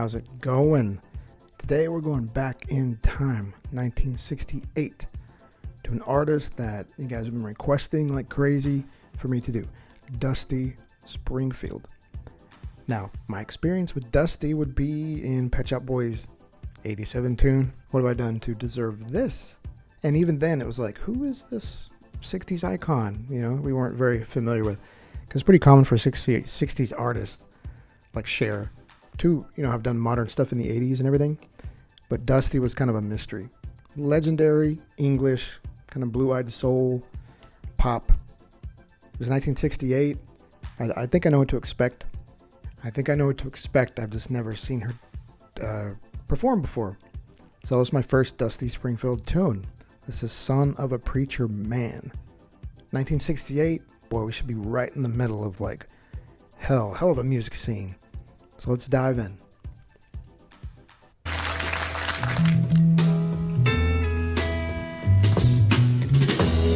How's it going? Today we're going back in time, 1968, to an artist that you guys have been requesting like crazy for me to do, Dusty Springfield. Now, my experience with Dusty would be in Pet Shop Boys' 87 tune, What Have I Done to Deserve This? And even then it was like, who is this 60s icon? You know, we weren't very familiar with, because it's pretty common for 60s artists like Cher to, have done modern stuff in the 80s and everything. But Dusty was kind of a mystery. Legendary, English, kind of blue-eyed soul, pop. It was 1968. I think I know what to expect. I've just never seen her perform before. So that was my first Dusty Springfield tune. This is Son of a Preacher Man. 1968, boy, we should be right in the middle of like hell of a music scene. So let's dive in.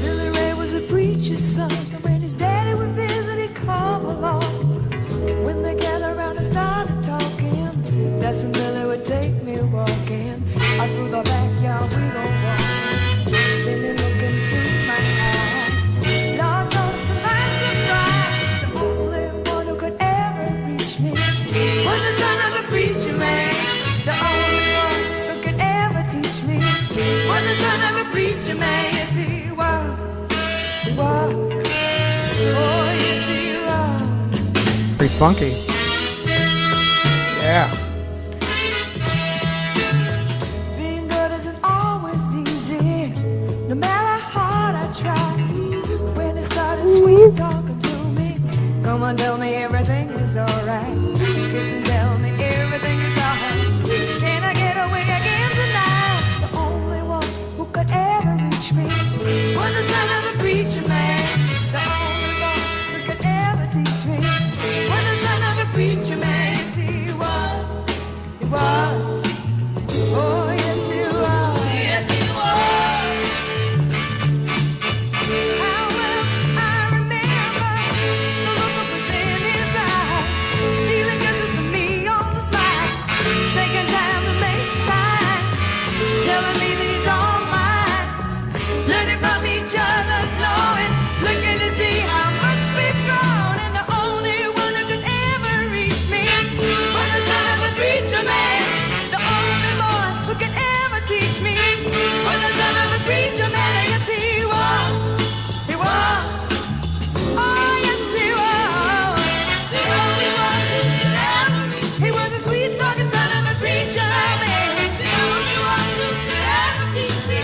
Billy Ray was a preacher's son, and when his daddy would visit, he'd come along. When they gathered around and started talking, that's when Billy would take me walking. Out through the backyard we go walk. Then he look into my eyes. Lord knows to my surprise, the only one who could ever reach me was the son of a preacher man. The only one who could ever teach me was the son of a preacher man. Yes, he was. He was. Oh, yes, he was. Pretty funky. Yeah. Being good isn't always easy, no matter how hard I try. When it started sweet talking to me, come on, tell me everything is alright. Kiss and tell me everything is alright. Can I get away again tonight? The only one who could ever reach me was the son of a preacher man. The only one who could ever teach me was the son of a preacher man. Yes, he was. He was. Oh, yes, he was. Yes, he was. How well I remember the look that was in his eyes, stealing kisses from me on the slide, taking time to make time, telling me that he's all mine, learning from each other's knowing, looking to see how much we've grown, and the only one who could ever reach me was the son of a preacher man. The only boy who could ever teach me was the son of a preacher man. Yes, he was. He was. Oh, yes, he was. The only one who could ever reach me. He was the sweet talking son of a preacher man. The only one who could ever teach me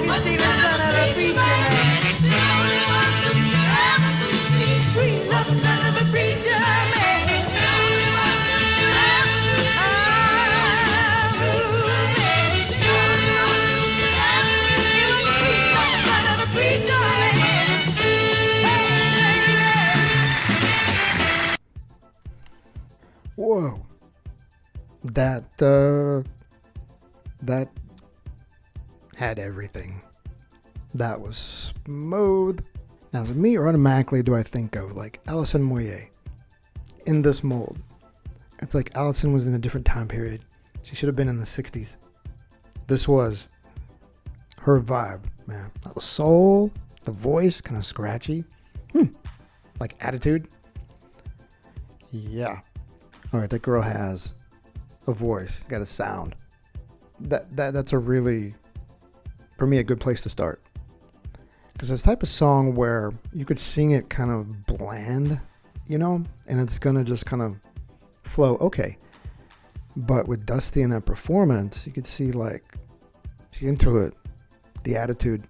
was the son of a preacher man. The only one who could ever teach me. Sweet little son of a preacher man. The only one who could ever teach me. Whoa. That had everything. That was smooth. Now, to me, automatically do I think of like Alison Moyet in this mold. It's like Alison was in a different time period. She should have been in the 60s. This was her vibe, man. That was soul, the voice, kind of scratchy. Like attitude. Yeah. All right, that girl has a voice, got a sound. That's a really, for me, a good place to start. Because it's the type of song where you could sing it kind of bland, and it's gonna just kind of flow okay. But with Dusty in that performance, you could see like she's into it, the attitude,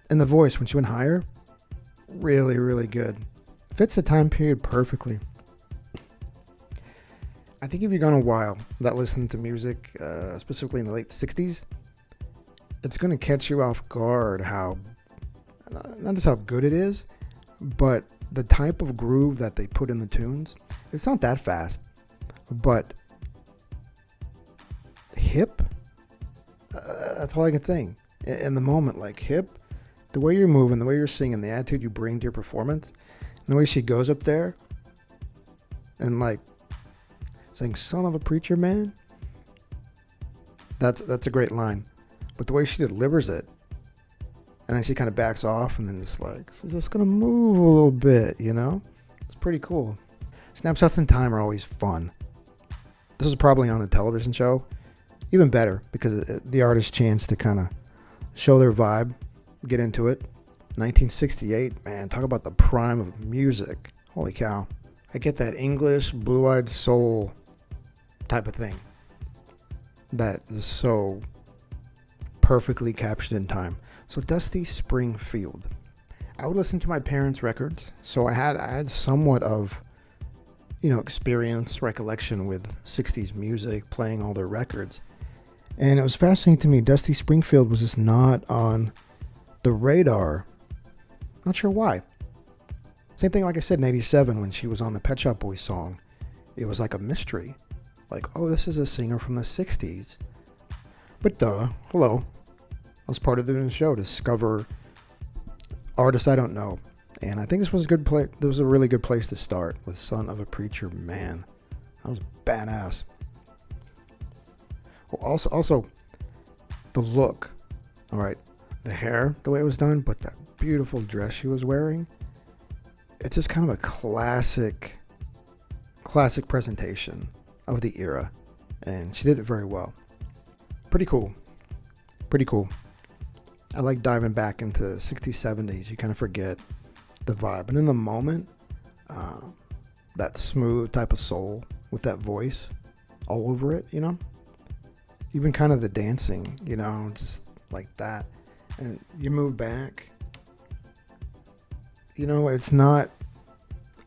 and the voice when she went higher, really, really good. Fits the time period perfectly. I think if you've gone a while without listening to music, specifically in the late 60s, it's going to catch you off guard how, not just how good it is, but the type of groove that they put in the tunes. It's not that fast, but hip, that's all I can think. In the moment, like hip, the way you're moving, the way you're singing, the attitude you bring to your performance, and the way she goes up there and like saying "son of a preacher man." That's a great line, but the way she delivers it, and then she kind of backs off, and then just like she's just gonna move a little bit, you know? It's pretty cool. Snapshots in time are always fun. This was probably on a television show, even better because the artist's chance to kind of show their vibe, get into it. 1968, man, talk about the prime of music. Holy cow. I get that English blue-eyed soul type of thing that is so perfectly captured in time. So Dusty Springfield. I would listen to my parents' records, so I had somewhat of, experience, recollection with 60s music, playing all their records. And it was fascinating to me. Dusty Springfield was just not on the radar. Not sure why. Same thing like I said in 87 when she was on the Pet Shop Boys song. It was like a mystery. Like, oh, this is a singer from the 60s. But hello. I was part of the show, discover artists I don't know. And I think this was a good place. This was a really good place to start with "Son of a Preacher Man." That was badass. Well, also the look. All right, the hair, the way it was done, but that beautiful dress she was wearing. It's just kind of a classic presentation of the era, and she did it very well. Pretty cool. I like diving back into 60s, 70s. You kind of forget the vibe, and in the moment, that smooth type of soul with that voice all over it, even kind of the dancing, just like that. And you move back, it's not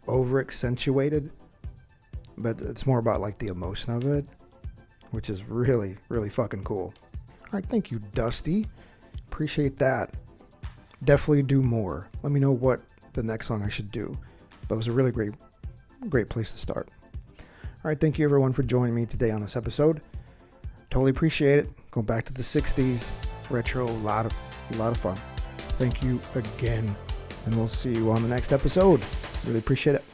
over accentuated, but it's more about like the emotion of it, which is really, really fucking cool. All right, thank you, Dusty. Appreciate that. Definitely do more. Let me know what the next song I should do. But it was a really great place to start. All right, thank you everyone for joining me today on this episode. Totally appreciate it. Going back to the 60s, retro, a lot of fun. Thank you again, and we'll see you on the next episode. Really appreciate it.